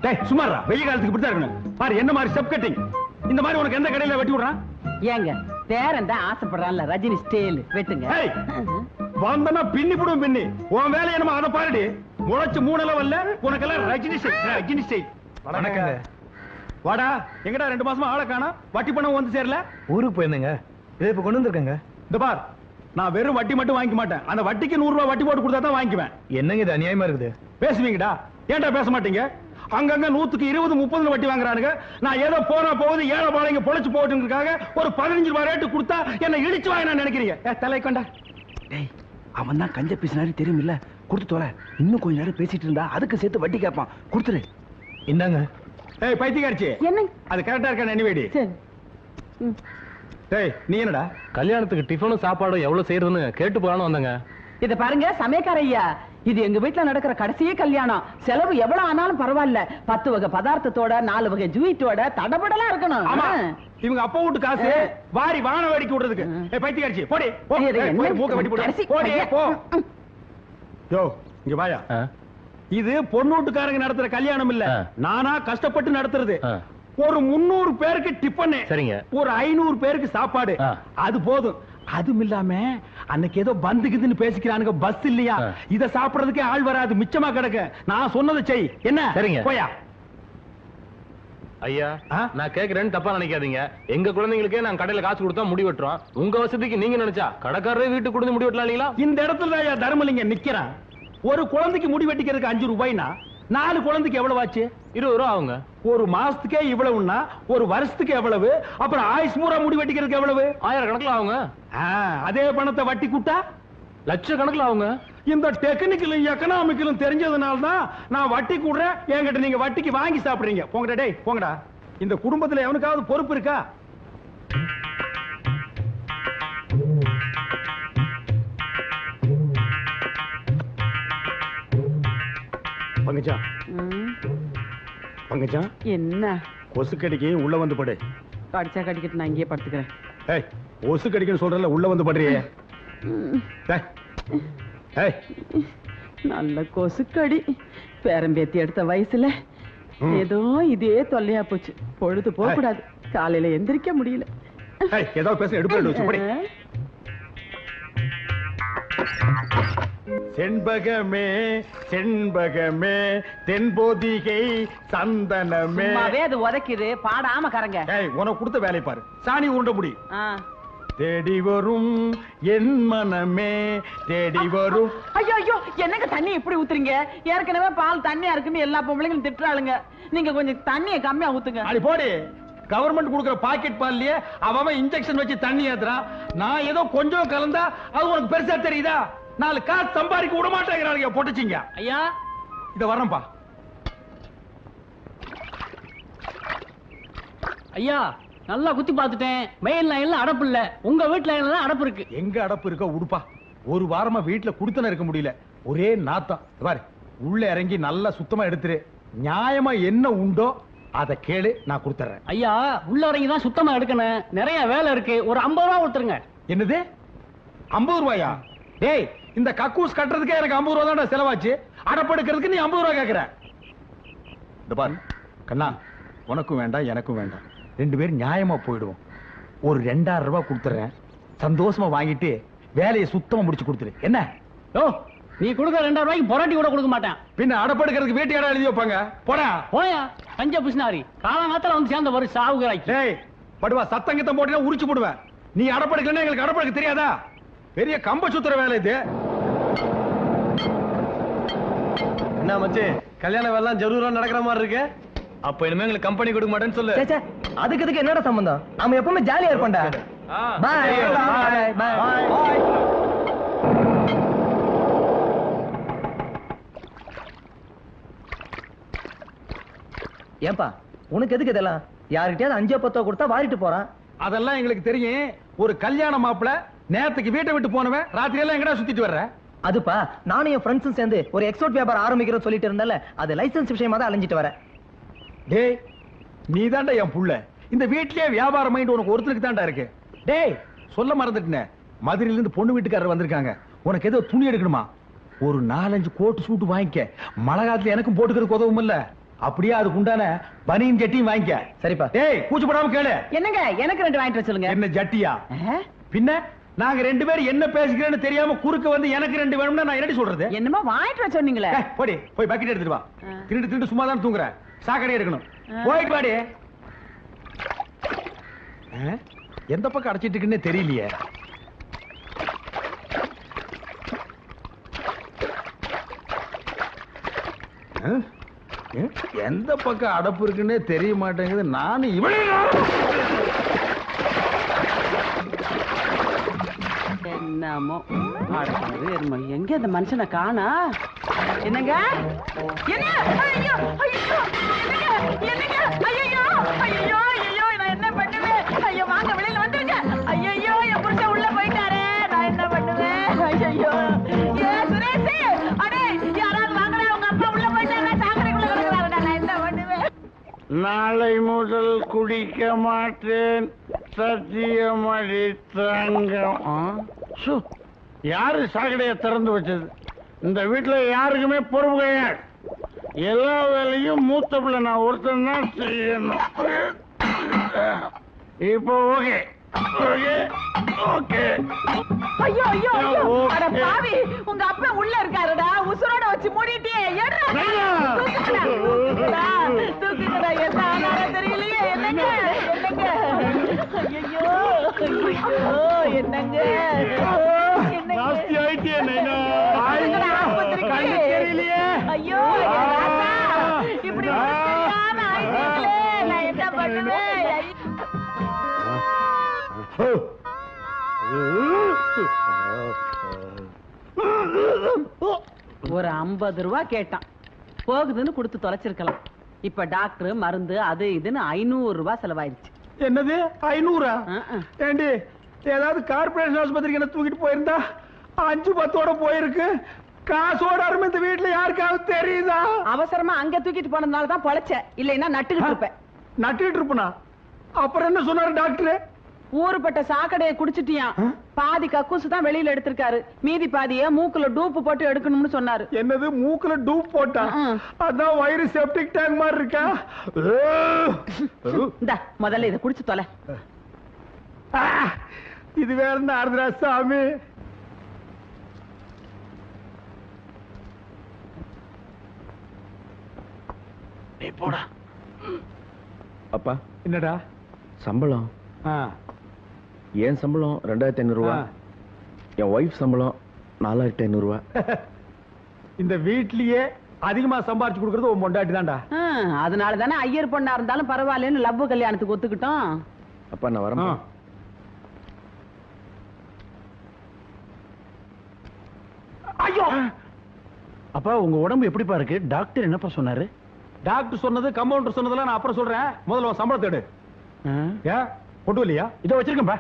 டேய் சும்மாடா, வெயில் காலத்துக்கு இப்படி தான் இருக்கணும். பாரு என்ன மாதிரி ஸ்டெப் கட்டிங். இந்த மாதிரி உனக்கு எந்த கடையில வெட்டி விடுறான்? ஏங்க பேரன் தான் ஆசைப்படுறான்ல, ரஜினி ஸ்டைல் வெட்டுங்க. வந்தனா பின்னி போடும் பின்னி. உன் வேலை என்னமா அதை பாருடி. முளைச்சு 3 லெவல்ல உனக்கெல்லாம் ரஜினி ஸ்டைல், ரஜினி ஸ்டைல். வணக்கங்க. வாடா, எங்கடா 2 மாசமா ஆளை காணோம்? வட்டி பணம் வந்து சேரல? ஊருக்கு போயிருந்தேங்க. இதை இப்ப கொண்டு வந்திருக்கேங்க. இந்த பார், நான் வெறும் வட்டி மட்டும் வாங்கிக்க மாட்டேன். அந்த வட்டிக்கு 100 ரூபாய் வட்டி போட்டு கொடுத்தா தான் வாங்கிக்குவேன். என்னங்க இது அநியாயமா இருக்குது? பேசுவீங்கடா, ஏன்டா பேச மாட்டீங்க? அங்கங்க 100க்கு 20, 30 வட்டி வாங்குறானுங்க. நான் ஏதோ போனா போகுது ஏழை பாளைங்க பொழைச்சு போட்டுங்கிறதுக்காக ஒரு 15 ரூபாய் ரேட்டு கொடுத்தா என்ன இடிச்சு வாங்க நான் நினைக்கிறீங்க? தலை கொண்டா. டேய், அவன் தான் கஞ்ச பேசினாரு தெரியுமில்ல, கொடுத்து தோல. இன்னும் கொஞ்ச நேரம் பேசிட்டு இருந்தா அதுக்கு சேர்த்து வட்டி கேட்பான். கொடுத்துரு. இந்தாங்க. ஏய் பைத்தியக்காரச்சி, என்ன அது கரெக்டா இருக்கா? நினைவேடி. டேய் நீ என்னடா? கல்யாணத்துக்கு டிஃபனும் சாப்பாடும் எவ்வளவு செய்யறதுன்னு கேட்டு போகலான்னு வந்தங்க. இத பாருங்க சமயக்கார ஐயா, இது எங்க வீட்டுல நடக்கிற கடைசியே கல்யாணம். செலவு எவ்வளவு ஆனாலும் பரவாயில்ல. 10 வகை பதார்த்தத்தோட 4 வகை ஜூயிட்டோட தடபடலா இருக்கணும். ஆமா, இவங்க அப்பா வீட்டு காசு வாரி வான வேடிக்கை விடுறதுக்கு. ஏய் பைத்தியக்காரச்சி, போடி போ. போய் மூக்க வெட்டி போடு. போடி போ. யோ இங்க வாயா. இது பொண்ணு வீட்டுக்காரங்க நடத்துற கல்யாணம் இல்ல, நானா கஷ்டப்பட்டு நடத்துறது. ஒரு 300 பேருக்கு டிஃபன், சரிங்க, ஒரு 500 பேருக்கு சாப்பாடு, அது போதும். அதுவும் இல்லாம அன்னைக்கு ஏதோ பந்துக்குதுன்னு பேசிக்கிறானுங்க, பஸ் இல்லையா, இத சாப்பிடறதுக்கே ஆள் வராது, மிச்சமா கிடக்கு. நான் சொன்னதை செய். என்ன? சரிங்க. போயா. ஐயா, நான் கேக்குறேன்னு தப்பா நினைக்காதீங்க. எங்க குழந்தைங்களுக்கே நான் கடையில காசு கொடுத்தா முடி வெட்டுறோம். உங்க வசதிக்கு நீங்க நினைச்சா கடைக்காரரே வீட்டுக்கு கொடுத்து முடி வெட்டலாம் இல்லீங்களா? இந்த இடத்துல ஐயா தர்மலிங்க நிக்கிறான். ஒரு குழந்தைக்கு முடி வெட்டிக்கிறதுக்கு 5 ரூபாய்னா 4 குழந்தைக்கு எவ்வளவு ஆச்சு? 20 ரூபா ஆகுங்க. ஒரு மாசத்துக்கே இவ்வளவுன்னா ஒரு வருஷத்துக்கு எவ்வளவு? அப்புறம் ஆயுஷ் பூரா முடி வெட்டிக்கிறதுக்கு எவ்வளவு? 1000 கணக்குல ஆகுங்க. அதே பணத்தை வட்டி கூட்டா லட்ச கணக்குல ஆகுங்க. இந்த டெக்னிக்கலும் எக்கனாமிக்கலும் தெரிஞ்சதுனால தான் நான் வட்டி கூடுறேன். என்கிட்ட நீங்க வட்டிக்கு வாங்கி சாப்பிடுறீங்க. போங்கடா டேய் போங்கடா. இந்த குடும்பத்துல எவனுக்காவது பொறுப்பு இருக்கா? பங்கஜா, பங்கஜா, என்ன கொசு கடிக்கு உள்ள வந்து படு. கடிச்சா கடிக்கிட்டு நான் இங்கேயே படுத்துக்கிறேன். ஏய், கொசு கடிக்குன்னு சொல்றல, உள்ள வந்து படுறியே. ஏய், நல்ல கொசுக்கடி. பேரம்பேத்தி எடுத்த வயசுல ஏதோ இதே தொல்லையா போச்சு. பொழுது போக கூடாது, காலையில எந்திரிக்க முடியல. ஏதோ பேச எடுப்பு. செண்பகமே செண்பகமே தென்போதிகை சந்தனமே. அது உதைக்குது, பாடாம கரங்க. உனக்கு கொடுத்த வேலை பாரு, சாணி உருண்ட முடி. தேடி வரும் என் மனமே தேடி வரும். ஐயோ ஐயோ, என்னங்க தண்ணி இப்படி ஊத்துறீங்க? ஏற்கனவே பால் தண்ணியா இருக்குன்னு எல்லா பொம்பளைங்களும் திட்டுறாளுங்க. நீங்க கொஞ்சம் தண்ணியை கம்மியா ஊத்துங்க. அடி போடி. கவர்மெண்ட் கொடுக்கிற பாக்கெட் பால்லயே அவன் இன்ஜெக்ஷன் வச்சு தண்ணி ஏத்துறான். நான் ஏதோ கொஞ்சம் கலந்தா அது உனக்கு பெருசா தெரியுதா? 4 காசு சம்பாதிக்க விட மாட்டேங்கிறாங்க பொட்டுச்சிங்க. ஐயா இத வரேன்பா. ஐயா நல்லா குத்தி பார்த்துட்டேன். மெயில் லைன்ல அடப்பு இல்ல, உங்க வீட்டு லைன்ல தான் அடப்பு இருக்கு. எங்க அடப்பு இருக்க உடுப்பா. ஒரு வாரமா வீட்டுல குடுத்தன இருக்க முடியல, ஒரே நாத்தம். பாரு, உள்ள இறங்கி நல்லா சுத்தமா எடுத்துரு. நியாயமா என்ன உண்டோ அதை கேளு, நான் கொடுத்துறேன். ஐயா உள்ள இறங்கி தான் சுத்தமா எடுக்கணும், நிறைய வேலை இருக்கு. ஒரு 50 ரூபா கொடுத்துருங்க. என்னது 50 ரூபாயா? டேய், இந்த கக்கூஸ் கட்டுறதுக்கே எனக்கு 50 ரூபா தான் செலவாச்சு. அடப்படுக்கிறதுக்கு நீ 50 ரூபா கேக்குற? இந்த பாரு கண்ணா, உனக்கும் வேண்டாம் எனக்கும் வேண்டாம், 2 பேரும் நியாயமா போயிடுவோம். ஒரு 2000 ரூபாய் கொடுத்துறேன், சந்தோஷமா வாங்கிட்டு வேலையை சுத்தமா முடிச்சு கொடுத்துரு. என்ன? ஓ, நீ கொடுக்க 2000 ரூபாய்க்கு பொராட்டி கூட கொடுக்க மாட்டேன். பின்ன அடப்படுக்கிறதுக்கு வீட்டு இடம் எழுதி வைப்பாங்க. போடா போயா கஞ்ச பிசினாரி. காலங்காலத்துல வந்து சேர்ந்த ஒரு சாவுகிறாய். டேய் படுவா, சத்தங்கத்தம் போட்டீங்கன்னா உரிச்சு போடுவேன். நீ அடப்படுக்கலன்னா எங்களுக்கு அடப்படுக்க தெரியாதா? பெரிய கம்ப சுத்துற வேலை இது. என்ன மச்சி, கல்யாண வேலை ஜரூரா நடக்கிற மாதிரி இருக்கு. அப்ப இனிமே எங்களுக்கு கம்பெனி கொடுக்க மாட்டேன்னு சொல்லு. அதுக்கு என்னடா சம்பந்தம்? நாம எப்பவுமே ஜாலியா இருப்போம்டா. பாய் பாய் பாய் பாய். ஏன்பா உனக்கு எதுக்கு இதெல்லாம்? யார்கிட்டயாவது 5-10 கொடுத்தா வாரிட்டு போறான். அதெல்லாம் எங்களுக்கு தெரியும். ஒரு கல்யாண மாப்பிள நேரத்துக்கு வீட்டை விட்டு போனவன் ராத்திரி எல்லாம் எங்கடா சுத்திட்டு வர்ற? அதுப்பா, நானும் என் ஃப்ரெண்ட்ஸும் சேர்ந்து ஒரு எக்ஸ்போர்ட் வியாபாரம் ஆரம்பிக்கிறோம் சொல்லிட்டு இருந்தால, அது லைசன்ஸ் விஷயமா தான் அலைஞ்சிட்டு வரேன். டேய், நீ தாண்டா என் புள்ள. இந்த வீட்லயே வியாபாரம் மைண்ட் உனக்கு ஒருத்தருக்கு தாண்டா இருக்கு. டேய், சொல்ல மறந்துட்டேன், மதுரையில இருந்து பொண்ணு வீட்டுக்காரர் வந்திருக்காங்க. உனக்கு ஏதோ துணி எடுக்கணுமா? ஒரு 4-5 கோட் சூட் வாங்கிக்க. மழை காலத்துல எனக்கும் போட்டுக்கிறதுக்கு உதவும் இல்ல. அப்படியே அதுக்கு உண்டான பனியும் ஜட்டியும் வாங்கிக்க. சரிப்பா. ஏய் கூச்சப்படாம கேளு. என்னங்க எனக்கு 2 வாங்கிட்டு வர சொல்லுங்க. என்ன ஜட்டியா? ஆ? பின்ன நாங்க 2 பேரும் என்ன பேசிக்கிறேன்னு தெரியாம குறுக்க வந்து எனக்கு 2 வேணும்னா நான் என்னடி சொல்றது? என்னமோ வாங்கிட்டு வர சொன்னீங்களே. போடி போய் பக்கெட் எடுத்துட்டு வா. திருட்டு சும்மா தான் தூங்குறேன். சாக்கடை எடுக்கணும். போயிட்டு வாடி. எந்த பக்கம் அடைச்சிட்டு இருக்குன்னு தெரியலையே. எந்த பக்கம் அடப்பு இருக்குன்னே தெரிய மாட்டேங்குது. நானும் என்னமோ எங்க இந்த மனுஷனை காணா? என்னங்க? என்ன? ஐயோ ஐயோ என்னங்க? ஐயோ ஐயோ ஐயோ நான் என்ன பண்ணுவேன்? ஐயோ வாங்க வெளியில வந்துருங்க. ஐயோ என் புருஷன் உள்ள போயிட்டாரே, நான் என்ன பண்ணுவேன்? ஐயோ ஏ சுரேஷ், அடே யாராவது வாங்கடா, உங்க அப்பா உள்ள போயிட்டாரா, சாக்கடைக்குள்ள கிடக்குறாருடா, நான் என்ன பண்ணுவேன்? நாளை முதல் குடிக்க மாட்டேன், சத்தியமடி தங்கம். யாரு சாக்கடையை திறந்து வச்சது? இந்த வீட்டுல யாருக்குமே பொறுப்பு கிடையாது. எல்லா வேலையும் மூத்த பிள்ளை நான் ஒருத்தன் தான் செய்யணும். இப்போ ஓகே ஓகே ஓகே. ஐயோ ஐயோ ஐயோ அட பாவி, உங்க அப்பா உள்ள இருக்காருடா, உசுரோட வச்சு மூடிட்டே. தூக்குங்கடா, என்ன ஆனாரோ தெரியலையே. என்னங்க என்னங்க? ஐயோ ஐயோ என்னங்க ஜாஸ்தி ஆயிட்டே நைனா. தெரியலையே. ஐயோ இப்படி நான் என்ன பண்ணுவேன்? ஒரு 50 ரூபா கேட்டான், போகுதுன்னு கொடுத்து தொலைச்சிருக்கலாம். இப்ப டாக்டர் மருந்து அது இதுன்னு 500 ரூபாய் செலவாயிருச்சு. என்னது 500? ஏண்டி ஏதாவது கார்பரேஷன் ஆஸ்பத்திரிக்கு என்ன தூக்கிட்டு போயிருந்தா 5-10 போயிருக்கு. காசோட அருமை இந்த வீட்டுல யாருக்காவது தெரியுதா? அவசரமா அங்க தூக்கிட்டு போனதுனால தான் பொழைச்ச, இல்லைன்னா நட்டுக்கிட்டு இருப்பேன். நட்டுக்கிட்டு இருப்பனா? அப்புறம் என்ன சொன்னாரு டாக்டர்? ஊருப்பட்ட சாக்கடையை குடிச்சிட்டியான், பாதி கக்கூசு தான் வெளியில எடுத்திருக்காரு, மீதி பாதிய மூக்குல டூப்பு போட்டு எடுக்கணும்னு சொன்னாரு. என்னது மூக்குல டூப் போட்டா? அதான் வயிறு செப்டிக் டேங்க் மாதிரி இருக்கா? இந்தா முதல்ல இதை குடிச்சு தொலை. இது வேற என்ன ஆறுதுரா சாமி? போடா. அப்பா என்னடா சம்பளம்? என் சம்பளம் 2500 ரூபா, என் ஒய்ஃப் சம்பளம் 4500 ரூபா. இந்த வீட்லயே அதிகமா சம்பாரிச்சு கொடுக்கறது உன் பொண்டாட்டி தான்டா. அதனால தானே ஐயர் பொண்ணா இருந்தாலும் பரவாயில்லன்னு லவ் கல்யாணத்துக்கு ஒத்துக்கிட்டோம். அப்பா நான் வரேன். ஐயோ அப்பா உங்க உடம்பு எப்படிப்பா இருக்கு? டாக்டர் என்னப்பா சொன்னாரு? டாக்டர் சொன்னது கம்பவுண்டர் சொன்னதெல்லாம் நான் அப்புறம் சொல்றேன். முதல்ல உன் சம்பளத்தை எடு. ஏன் பொட்டு இல்லையா? இதோ வச்சிருக்கேன்பா.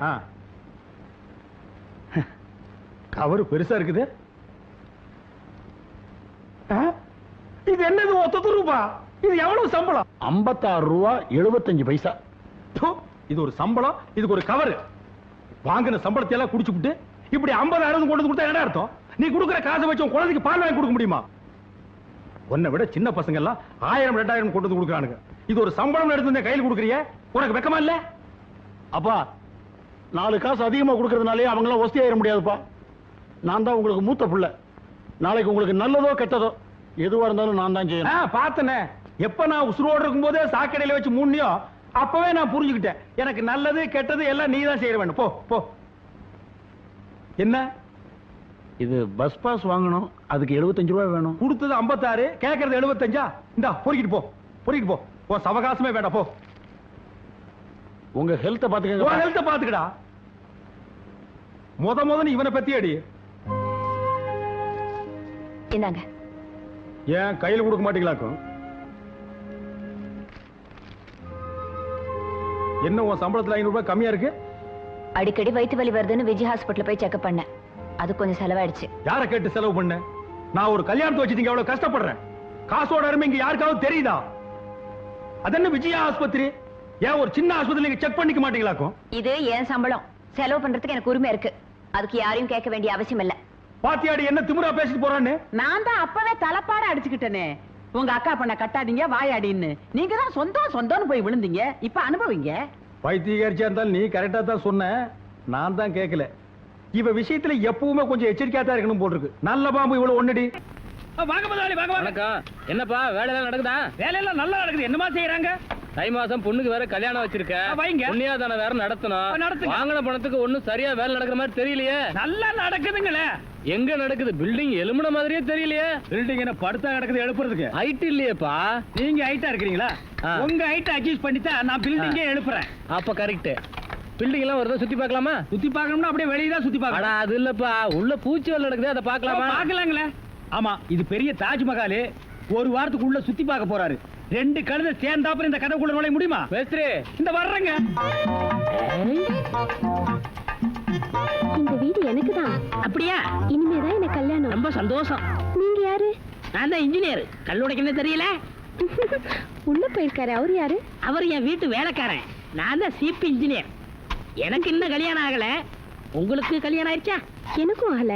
கவரு பெருசா இருக்குது. இது என்னது 1 ரூபா? இது எவ்வளவு சம்பளம்? 56 ரூபா 75 பைசா. இது ஒரு சம்பளம், இதுக்கு ஒரு கவரு. வாங்கின சம்பளத்தை எல்லாம் குடிச்சுட்டு இப்படி 50-60 கொண்டு கொடுத்தா என்ன அர்த்தம்? நீ கொடுக்குற காசை வச்சு உன் குழந்தைக்கு பால் வாங்கி கொடுக்க முடியுமா? உன்னை விட சின்ன பசங்க எல்லாம் 1000-2000 கொண்டு வந்து கொடுக்குறானுங்க. இது ஒரு சம்பளம் எடுத்து கையில் கொடுக்குறிய, உனக்கு வெக்கமா இல்ல? அப்பா 4 காசு அதிகமா கொடுக்கறதுனாலே அவங்களாம் ஒஸ்தி ஆயிட முடியாதுப்பா. நான் தான் உங்களுக்கு மூத்த பிள்ளை. நாளைக்கு உங்களுக்கு நல்லதோ கெட்டதோ எதுவா இருந்தாலும் நான் தான் செய்யணும். பார்த்தனே, எப்ப நான் உசுரோடு இருக்கும் போதே சாக்கடையில வச்சு மூணியோ அப்பவே நான் புரிஞ்சுக்கிட்டேன். எனக்கு நல்லது கெட்டது எல்லாம் நீ தான் செய்ய வேண்டும். போ போ. என்ன இது பஸ் பாஸ் வாங்கணும், அதுக்கு 75 ரூபாய் வேணும். கொடுத்தது 56, கேட்கறது 75. இந்தா பொறுக்கிட்டு போ, பொறுக்கிட்டு போ. போ, சவகாசமே வேண்டாம் போ. உங்க ஹெல்த்த பாத்துக்கங்க. உன் ஹெல்த்த பாத்துக்கடா. முத நீ இவனை பத்தி அடி. என்னங்க? ஏன் கையில கொடுக்க மாட்டீங்களாக்கும்? என்ன உன் சம்பளத்துல 500 ரூபாய் கம்மியா இருக்கு? அடிக்கடி வயிற்று வலி வருதுன்னு விஜய் ஹாஸ்பிட்டல் போய் செக்அப் பண்ணேன். அது கொஞ்சம் செலவாயிடுச்சு. யாரை கேட்டு செலவு பண்ண? நான் ஒரு கல்யாணத்தை வச்சுட்டீங்க, எவ்வளவு கஷ்டப்படுறேன். காசோட அருமை இங்க யாருக்காவது தெரியுதா? அதென்ன விஜயா ஆஸ்பத்திரி? ஏன் ஒரு சின்ன ஆஸ்பத்திரி நீங்க செக் பண்ணிக்க மாட்டீங்களாக்கும்? இது என் சம்பளம், செலவு பண்றதுக்கு எனக்கு உரிமை இருக்கு. அதுக்கு யாரையும் கேட்க வேண்டிய அவசியம் இல்ல. பாத்தியாடி என்ன திமிரா பேசிட்டு போறான்னு? நான் தான் அப்பவே தலைப்பாட அடிச்சுக்கிட்டேனே. உங்க அக்கா பண்ண கட்டாதீங்க வாயாடின்னு நீங்க தான் சொந்தம்னு போய் விழுந்தீங்க இப்ப அனுபவிங்க. பைத்தியக்காரிச்சா இருந்தாலும் நீ கரெக்டா தான் சொன்ன, நான் தான் கேட்கல. இவ விஷயத்துல எப்பவுமே கொஞ்சம் எச்சரிக்கையா தான் இருக்கணும் போட்டிருக்கு. நல்ல பாம்பு இவ்வளவு ஒண்ணுடி. வாங்க முதலாளி வாங்க வாங்க. வணக்கம். என்னப்பா வேலையெல்லாம் நடக்குதா? வேலையெல்லாம் நல்லா நடக்குது. என்னமா செய்யறாங்க? தை மாசம் பொண்ணுக்கு வேற கல்யாணம் வச்சிருக்க. வைங்க. புண்ணியாதான வேற நடத்தணும். நடத்துங்க. வாங்கின பணத்துக்கு ஒண்ணும் சரியா வேலை நடக்கிற மாதிரி தெரியலையே. நல்லா நடக்குதுங்களே. எங்க நடக்குது? பில்டிங் எலும்புன மாதிரியே தெரியலையே. பில்டிங் என்ன படுத்தா கிடக்குது எழுப்புறதுக்கு? ஹைட் இல்லையேப்பா. நீங்க ஹைட்டா இருக்கிறீங்களா? ஆ. உங்க ஹைட் அட்ஜஸ்ட் பண்ணிட்டா நான் பில்டிங்கே எழுப்புறேன். அப்ப கரெக்ட். பில்டிங் எல்லாம் ஒரு சுத்தி பார்க்கலாமா? சுத்தி பார்க்கணும்னா அப்படியே வெளியே தான் சுத்தி அட பார்க்கணும். அது இல்லப்பா, உள்ள பூச்சி வேலை நடக்குது, அதை பார்க்கலாமா? பார்க்கலாங்களே. ஆமா, இது பெரிய தாஜ்மஹால். ஒரு வாரத்துக்கு உள்ள சுத்தி பார்க்க போறாரு. 2 கழுதை சேர்ந்தாப்புறம் இந்த கதைக்குள்ள நுழைய முடியுமா? பேசுறே. இந்த வர்றேங்க. இந்த வீடு எனக்கு தான். அப்படியா? இனிமேதான் எனக்கு கல்யாணம். ரொம்ப சந்தோஷம். நீங்க யாரு? நான் தான் இன்ஜினியர். கல்லுடைக்கு என்ன தெரியல? உள்ள போயிருக்காரு. அவரு யாரு? அவர் என் வீட்டு வேலைக்காரன். நான் தான் சீப் இன்ஜினியர். எனக்கு இன்னும் கல்யாணம் ஆகல. உங்களுக்கு கல்யாணம் ஆயிடுச்சா? எனக்கும் ஆகல.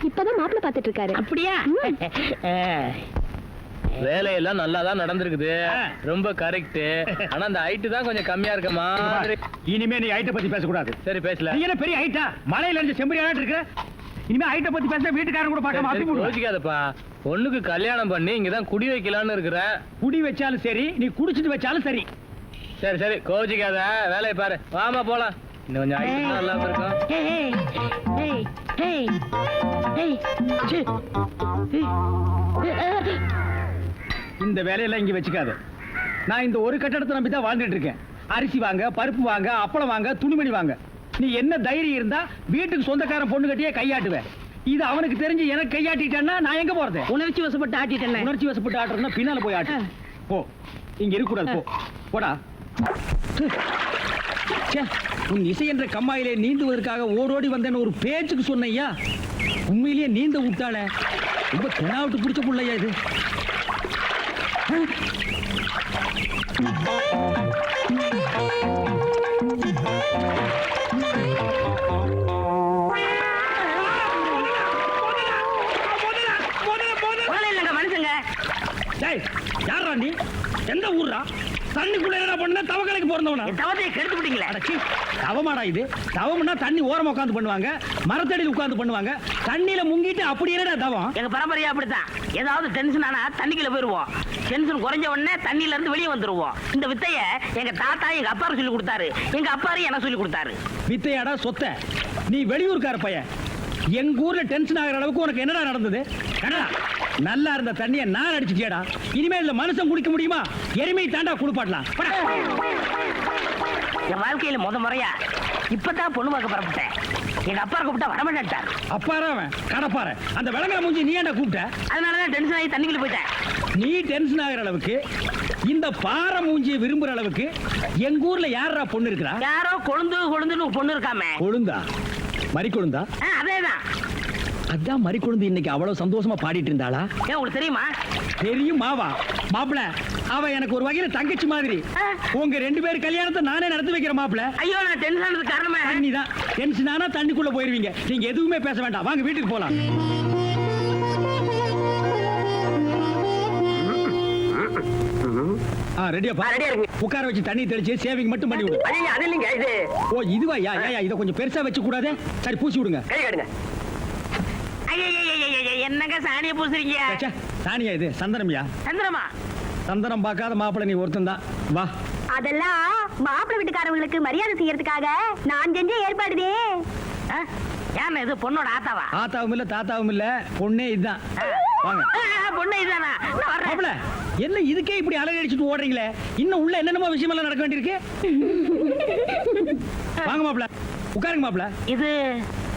இப்பதான் மாப்பிள்ளை பாத்துட்டு இருக்காரு. அப்படியா? வேலையெல்லாம் நல்லா தான் நடந்திருக்குது. ரொம்ப கரெக்ட். ஆனா அந்த ஹைட் தான் கொஞ்சம் கம்மியா இருக்க மாதிரி. இனிமே நீ ஹைட்ட பத்தி பேசக்கூடாது. சரி பேசல. நீ என்ன பெரிய ஹைட்டா? மலையில இருந்து செம்பரியாட்டு இருக்க. இனிமே ஹைட்ட பத்தி பேச வீட்டுக்காரன் கூட பார்க்காம அப்படி போடுவாங்க. யோசிக்காதப்பா. பொண்ணுக்கு கல்யாணம் பண்ணி இங்கதான் குடி வைக்கலாம்னு இருக்கிறேன். குடி வச்சாலும் சரி, நீ குடிச்சிட்டு வச்சாலும் சரி. சரி சரி கோச்சிக்காத, வேலையை பாரு. வாமா போலாம். இன்னும் கொஞ்சம் ஹைட் நல்லா இருக்கும். இந்த வேலையெல்லாம் இங்க வச்சுக்காத. நான் இந்த ஒரு கட்டடத்தை நம்பி தான் வாழ்ந்துட்டு இருக்கேன். அரிசி வாங்க, பருப்பு வாங்க, அப்பளம் வாங்க, துணிமணி வாங்க. நீ என்ன தைரியம் இருந்தா வீட்டுக்கு சொந்தக்காரன் பொண்ணு கட்டியே கையாட்டுவேன். இது அவனுக்கு தெரிஞ்சு எனக்கு கையாட்டிட்டேன்னா நான் எங்க போறது? உணர்ச்சி வசப்பட்டு ஆட்டிட்டேன். உணர்ச்சி வசப்பட்டு ஆட்டுறதுன்னா பின்னால போய் ஆட்டு. போ, இங்க இருக்க கூடாது. போ, போடா. உன் இசை என்ற கம்மாயிலே நீந்துவதற்காக ஓடோடி வந்தேன்னு ஒரு பேச்சுக்கு சொன்னையா, உண்மையிலேயே நீந்த விட்டாள. ரொம்ப தெனாவிட்டு பிடிச்ச பிள்ளையா இது. மனுஷங்க யாரா நீ? எந்த ஊர்ரா? தண்ணிக்குள்ள என்ன பண்ண? தவக்கலைக்கு பிறந்தவனா? தவத்தை கெடுத்து விட்டீங்களே. தவமாடா இது? தவம்னா தண்ணி ஓரமா உட்கார்ந்து பண்ணுவாங்க, மரத்தடியில் உட்கார்ந்து பண்ணுவாங்க. தண்ணியில முங்கிட்டு அப்படி என்னடா தவம்? எங்க பரம்பரையா அப்படித்தான். ஏதாவது டென்ஷன் ஆனா தண்ணிக்குள்ள போயிருவோம். டென்ஷன் குறைஞ்ச உடனே தண்ணியில இருந்து வெளியே வந்துருவோம். இந்த வித்தைய எங்க தாத்தா எங்க அப்பாரு சொல்லி கொடுத்தாரு. எங்க அப்பாரு எனக்கு சொல்லி கொடுத்தாரு. வித்தையாடா சொத்த? நீ வெளியூர்கார பையன். எங்க ஊர்ல டென்ஷன் ஆகிற அளவுக்கு உனக்கு என்னடா நடந்தது? என்னடா நல்லா இருந்த தண்ணியை நான் அடிச்சிட்டியாடா. இனிமே இந்த மனுஷன் குடிக்க முடியுமா? எருமை தாண்டா குளிப்பாட்டலாம். என் வாழ்க்கையில முறையா இப்பதான் பொண்ணு பார்க்க பரப்பிட்டேன். எங்க அப்பா கூப்பிட்டா வரமாட்டார். அப்பாரா அவன் கடப்பார. அந்த விளங்கா மூஞ்சி நீ ஏன்டா கூப்பிட்ட? அதனாலதான் டென்ஷன் ஆகி தண்ணிக்குள்ள போயிட்டேன். நீ டென்ஷன் ஆகிற அளவுக்கு, இந்த பாறை மூஞ்சியை விரும்புற அளவுக்கு எங்க ஊர்ல யாரா பொண்ணு இருக்கிறா? யாரோ கொழுந்துன்னு ஒரு பொண்ணு இருக்காமே. கொழுந்தா? மறி கொழுந்தா? அதேதான். அதான் மறி கொழுந்து இன்னைக்கு அவ்வளவு சந்தோஷமா பாடிட்டு இருந்தாளா? ஏன் உங்களுக்கு தெரியுமா? தெரியும் மாவா. மாப்பிள, அவ எனக்கு ஒரு வகையில தங்கச்சி மாதிரி. உங்க 2 பேர் கல்யாணத்தை நானே நடத்தி வைக்கிற மாப்பிள. ஐயோ, நான் டென்ஷன் ஆனது காரணமே தண்ணி தான். டென்ஷன் ஆனா தண்ணிக்குள்ள போயிருவீங்க. நீங்க எதுவுமே பேச வேண்டாம். வாங்க வீட்டுக்கு போலாம். ரெடியாப்பா? ரெடியா இருக்கு. உட்கார வச்சு தண்ணி தெளிச்சு சேவிங் மட்டும் பண்ணி விடு. அது இல்லைங்க இது. ஓ இதுவா? யா யா இத கொஞ்சம் பெருசா வச்சு கூடாதே. சரி பூசி விடுங்க. கை காட்டுங்க. என்னங்க சாணியை பூசுறீங்க? ச்சே, சாணியா இது? சந்தனம்யா. சந்திரமா? சந்தனம் பார்க்காத மாப்பிள நீ ஒருத்தன் தான். வா. அதெல்லாம் மாப்பிள்ளை வீட்டுக்காரங்களுக்கு மரியாதை செய்யறதுக்காக நான் செஞ்ச ஏற்பாடுதே. ஏன் இது பொண்ணோட ஆத்தாவா? ஆத்தாவும் இல்ல தாத்தாவும் இல்ல, பொண்ணே இதுதான். வாங்க. பொண்ணு இதுதானா? மாப்பிள, என்ன இதுக்கே இப்படி அலறி அடிச்சுட்டு ஓடுறீங்களே? இன்னும் உள்ள என்னென்னமோ விஷயம் எல்லாம் நடக்க வேண்டியிருக்கு. வாங்க மாப்பிள, உட்காருங்க மாப்பிள. இது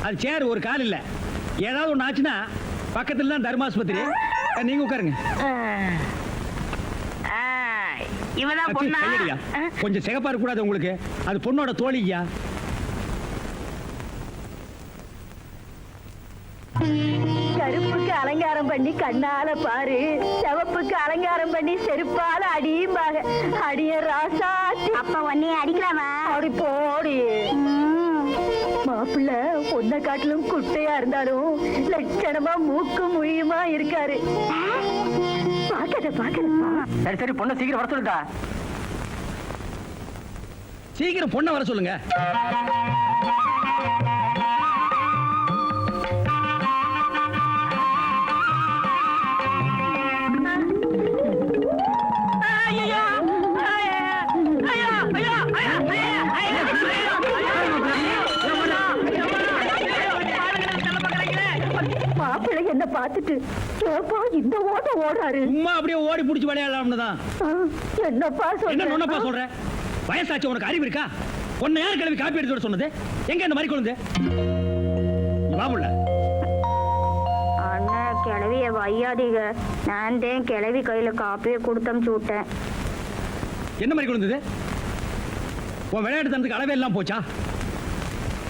அது சேர், ஒரு கால் இல்ல. ஏதாவது ஒண்ணு ஆச்சுன்னா பக்கத்துல தான் தர்மாஸ்பத்திரி. நீங்க உட்காருங்க. இவதான் பொண்ணா? கையடியா. கொஞ்சம் சிகப்பா இருக்க கூடாது உங்களுக்கு? அது பொண்ணோட தோழியா? கருப்புக்கு அலங்காரம் பண்ணி கண்ணால பாரு, சிவப்புக்கு அலங்காரம் பண்ணி செருப்பால அடியும்பாங்க. அடிய ராசாத்தி. அப்ப உன்னைய அடிக்கலாமா? அப்படி போடி. மாப்பிள்ள பொண்ண காட்டிலும் குட்டையா இருந்தாலும் லட்சணமா மூக்கு முழியுமா இருக்காரு. பாக்கறப்பா. சரி சரி பொண்ணு சீக்கிரம் வர சொல்லுடா. சீக்கிரம் பொண்ணை வர சொல்லுங்க. மாப்பிள்ளை என்ன பார்த்துட்டு ஏப்பா இந்த ஓட்டம் ஓடுறாரு. சும்மா அப்படியே ஓடி புடிச்சு விளையாடலாம்னு தான். என்னப்பா என்ன நொன்னப்பா சொல்ற? சொல்ற? வயசாச்சு, உனக்கு அறிவு இருக்கா? உன்னை யார் கிளம்பி காப்பி எடுத்து வர சொன்னது? எங்க இந்த மாதிரி குழந்தை? வாமுள்ள அண்ணா கிளவிய வையாதீங்க. நான் தான் கிளவி கையில காப்பியை கொடுத்தமுச்சு விட்டேன். என்ன மாதிரி குழந்தை? உன் விளையாட்டு தனத்துக்கு அளவே எல்லாம் போச்சா?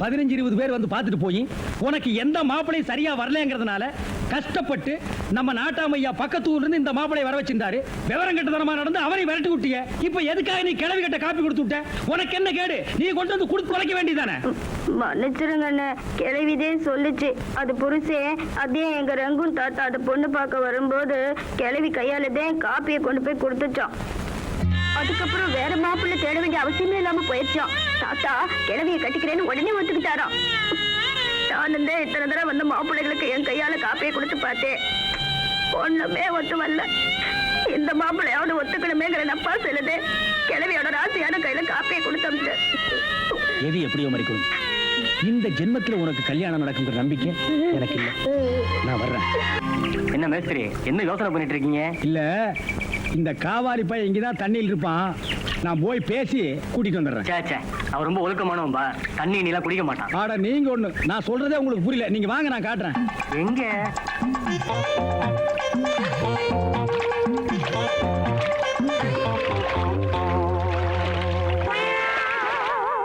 15-20 பேர் வந்து பார்த்துட்டு போய் உனக்கு எந்த மாப்பிளையும் சரியா வரலங்கிறதுனால கஷ்டப்பட்டு நம்ம நாட்டாமையா பக்கத்து ஊர்ல இருந்து இந்த மாப்பிளை வர வச்சிருந்தாரு. விவரம் கெட்டதனமா நடந்து அவரை விரட்டி விட்டிய. இப்ப எதுக்காக நீ கிளவி கட்ட காப்பி கொடுத்து விட்ட? உனக்கு என்ன கேடு? நீ கொண்டு வந்து கொடுத்து தொலைக்க வேண்டியதானே? மன்னிச்சிருங்க அண்ணே, கிளவிதே சொல்லுச்சு. அது புருஷே அதே எங்க ரங்குன் தாத்தா அது பொண்ணு பார்க்க வரும்போது கிளவி கையால தான் காப்பியை கொண்டு போய் கொடுத்துச்சோம். அதுக்கப்புறம் வேற மாப்பிள்ளை தேட வேண்டிய அவசியமே இல்லாம போயிடுச்சோம். தாத்தா கிளவியை கட்டிக்கிறேன்னு உடனே ஒத்துக்கிட்டாராம். நான் இத்தனை தடவை வந்த மாப்பிள்ளைகளுக்கு என் கையால காப்பியை கொடுத்து பார்த்தேன். ஒண்ணுமே ஒத்து வரல. இந்த மாப்பிள்ளையோட ஒத்துக்கணுமேங்கிற நப்பா சொல்லுது. கிளவியோட ராசியான கையில காப்பியை கொடுத்தோம். எது எப்படியோ மாதிரி குழந்தை, இந்த ஜென்மத்துல உனக்கு கல்யாணம் நடக்குங்கிற நம்பிக்கை எனக்கு இல்ல. நான் வர்றேன். என்ன மேஸ்திரி, என்ன யோசனை பண்ணிட்டு இருக்கீங்க? இல்ல, இந்த காவாலி பையன் இங்கதான் தண்ணியில் இருப்பான். நான் போய் பேசி கூட்டிட்டு வந்துடுறேன். சே, அவன் ரொம்ப ஒழுக்கமானவன்பா. தண்ணி நீலாம் குடிக்க மாட்டான். ஆட நீங்க ஒண்ணு, நான் சொல்றதே உங்களுக்கு புரியல. நீங்க வாங்க, நான் காட்டுறேன். எங்க?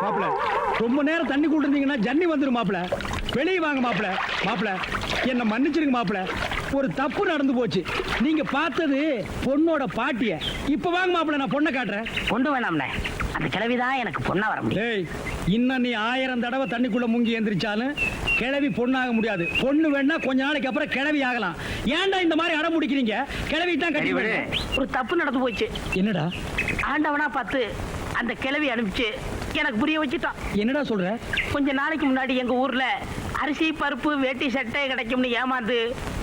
மாப்பிள, ரொம்ப நேரம் தண்ணி கூட்டிருந்தீங்கன்னா ஜன்னி வந்துடும் மாப்பிள. வெளியே வாங்க மாப்பிள. மாப்பிள, என்ன மன்னிச்சிருங்க மாப்பிள. ஒரு தப்பு நடந்து போச்சு. நீங்க பார்த்தது பொண்ணோட பாட்டிய. இப்ப வாங்க மாப்பிள, நான் பொண்ணை காட்டுறேன். கொண்டு வேணாம்ண்ணே, அந்த கிழவிதான் எனக்கு பொண்ணா வர முடியும். டேய், இன்னும் நீ 1000 தடவை தண்ணிக்குள்ள முங்கி எந்திரிச்சாலும் கிழவி பொண்ணாக முடியாது. பொண்ணு வேணா கொஞ்ச நாளைக்கு அப்புறம் கிழவி ஆகலாம். ஏன்டா இந்த மாதிரி அடம் பிடிக்கிறீங்க? கிழவி தான் கட்டி விடு. ஒரு தப்பு நடந்து போச்சு. என்னடா? ஆண்டவனா பார்த்து அந்த கிழவி அனுப்பிச்சு எனக்கு புரிய வச்சுட்டான். என்னடா சொல்ற? கொஞ்ச நாளைக்கு முன்னாடி எங்க ஊர்ல அரிசி பருப்பு வேட்டி சட்டை கிடைக்கும்னு ஏமாந்து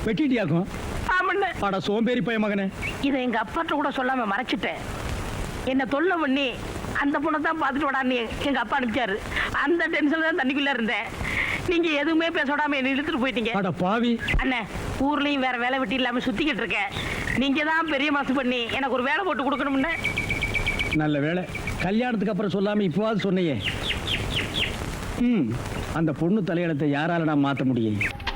வெட்டிட்டியாக்கும். ஆமண்ணே. அட சோம்பேறி பைய மகனே. இதை எங்க அப்பாட்ட கூட சொல்லாம மறைச்சிட்டேன். என்ன தொல்லை பண்ணி அந்த பொண்ணை தான் பார்த்துட்டு விடான்னு எங்க அப்பா அனுப்பிச்சாரு. அந்த டென்ஷன்ல தான் தண்ணிக்குள்ள இருந்தேன். நீங்க எதுவுமே பேச விடாம என்ன இழுத்துட்டு போயிட்டீங்க. அட பாவி. அண்ணே, ஊர்லயும் வேற வேலை வெட்டி இல்லாம சுத்திக்கிட்டு இருக்கேன். நீங்க தான் பெரிய மனசு பண்ணி எனக்கு ஒரு வேலை போட்டு கொடுக்கணும்னு. நல்ல வேலை, கல்யாணத்துக்கு அப்புறம் சொல்லாம இப்பவாது சொன்னையே. அந்த பொண்ணு தலையெழுத்தை யாரால நான் மாத்த முடியும்?